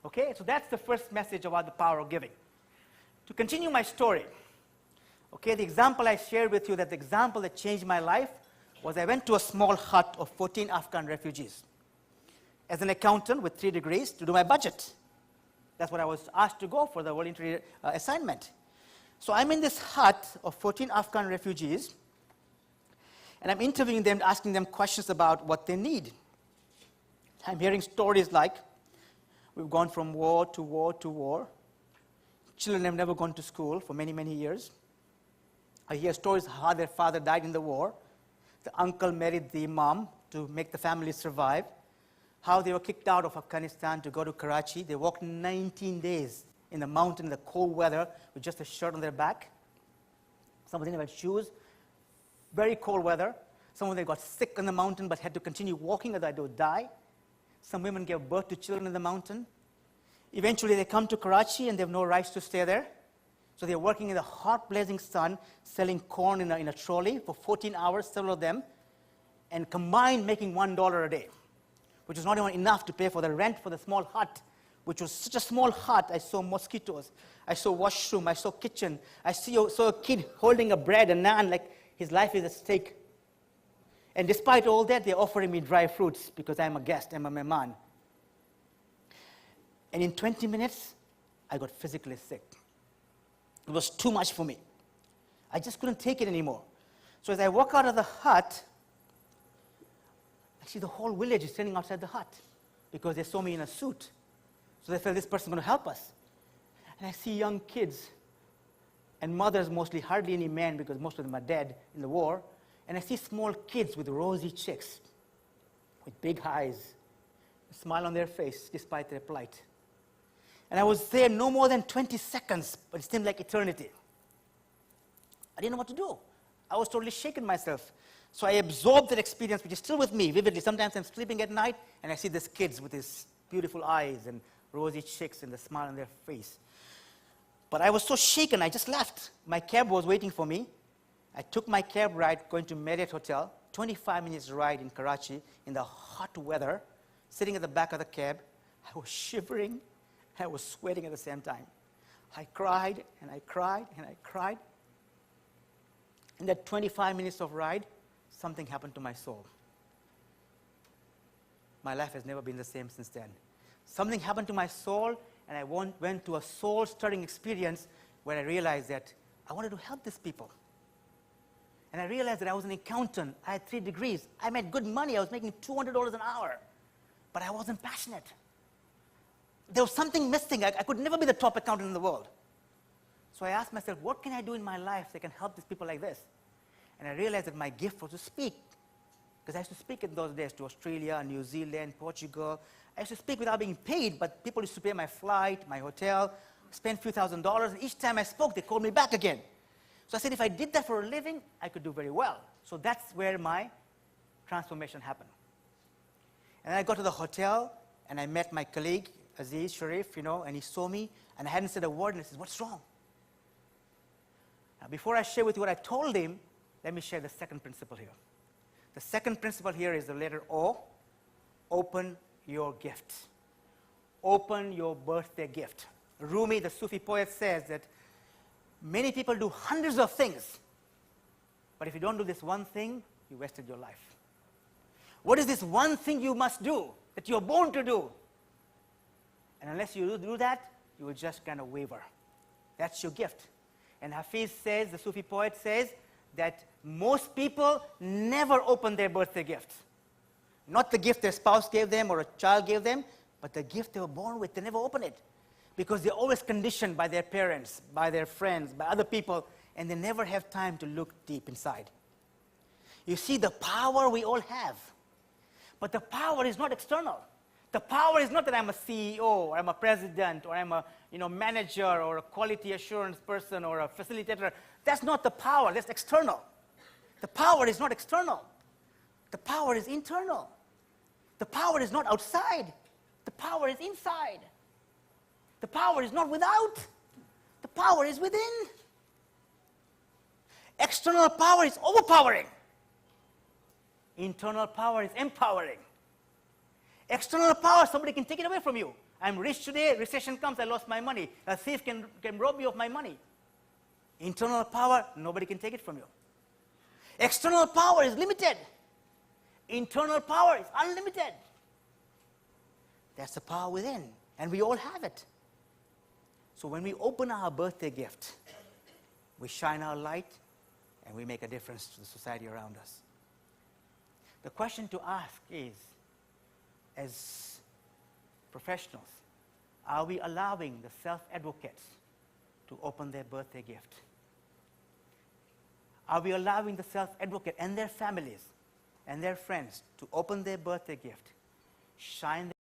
Okay, so that's the first message about the power of giving. To continue my story, okay, the example I shared with you, that the example that changed my life was I went to a small hut of 14 Afghan refugees as an accountant with 3 degrees to do my budget. That's what I was asked to go for the voluntary assignment. So I'm in this hut of 14 Afghan refugees, and I'm interviewing them, asking them questions about what they need. I'm hearing stories like, we've gone from war to war to war. Children have never gone to school for many, many years. I hear stories how their father died in the war. The uncle married the imam to make the family survive. How they were kicked out of Afghanistan to go to Karachi. They walked 19 days in the mountain in the cold weather with just a shirt on their back. Some of them had shoes. Very cold weather. Some of them got sick on the mountain but had to continue walking otherwise they would die. Some women gave birth to children in the mountain. Eventually they come to Karachi and they have no rights to stay there. So they're working in the hot blazing sun, selling corn in a trolley for 14 hours, several of them, and combined making $1 a day, which is not even enough to pay for the rent for the small hut, which was such a small hut. I saw mosquitoes, I saw washroom, I saw kitchen, I saw a kid holding a bread, a naan, like his life is at stake. And despite all that, they're offering me dry fruits because I'm a guest, I'm a mehman. And in 20 minutes, I got physically sick. It was too much for me. I just couldn't take it anymore. So as I walk out of the hut, I see the whole village is standing outside the hut because they saw me in a suit. So they felt this person's going to help us. And I see young kids and mothers mostly, hardly any men because most of them are dead in the war. And I see small kids with rosy cheeks, with big eyes, a smile on their face despite their plight. And I was there no more than 20 seconds, but it seemed like eternity. I didn't know what to do. I was totally shaken myself. So I absorbed that experience, which is still with me vividly. Sometimes I'm sleeping at night, and I see these kids with these beautiful eyes and rosy cheeks and the smile on their face. But I was so shaken, I just left. My cab was waiting for me. I took my cab ride going to Marriott Hotel, 25 minutes ride in Karachi in the hot weather, sitting at the back of the cab. I was shivering. I was sweating at the same time. I cried, and I cried, and I cried. In that 25 minutes of ride, something happened to my soul. My life has never been the same since then. Something happened to my soul, and I went to a soul-stirring experience where I realized that I wanted to help these people. And I realized that I was an accountant. I had 3 degrees. I made good money. I was making $200 an hour. But I wasn't passionate. There was something missing. I could never be the top accountant in the world. So I asked myself, what can I do in my life that can help these people like this? And I realized that my gift was to speak. Because I used to speak in those days to Australia, New Zealand, Portugal. I used to speak without being paid, but people used to pay my flight, my hotel, spend a few $1,000s, and each time I spoke, they called me back again. So I said, if I did that for a living, I could do very well. So that's where my transformation happened. And I got to the hotel, and I met my colleague, Aziz Sharif, and he saw me, and I hadn't said a word, and he said, what's wrong? Now, before I share with you what I told him, let me share the second principle here. The second principle here is the letter O. Open your gift. Open your birthday gift. Rumi, the Sufi poet, says that many people do hundreds of things, but if you don't do this one thing, you wasted your life. What is this one thing you must do that you're born to do? And unless you do that, you will just kind of waver. That's your gift. And Hafiz says, the Sufi poet says, that most people never open their birthday gift. Not the gift their spouse gave them or a child gave them, but the gift they were born with, they never open it. Because they're always conditioned by their parents, by their friends, by other people, and they never have time to look deep inside. You see the power we all have. But the power is not external. The power is not that I'm a CEO, or I'm a president, or I'm a manager, or a quality assurance person, or a facilitator. That's not the power, that's external. The power is not external. The power is internal. The power is not outside. The power is inside. The power is not without. The power is within. External power is overpowering. Internal power is empowering. External power, somebody can take it away from you. I'm rich today, recession comes, I lost my money. A thief can rob me of my money. Internal power, nobody can take it from you. External power is limited. Internal power is unlimited. That's the power within, and we all have it. So when we open our birthday gift, we shine our light, and we make a difference to the society around us. The question to ask is, as professionals, are we allowing the self-advocates to open their birthday gift? Are we allowing the self-advocate and their families and their friends to open their birthday gift, shine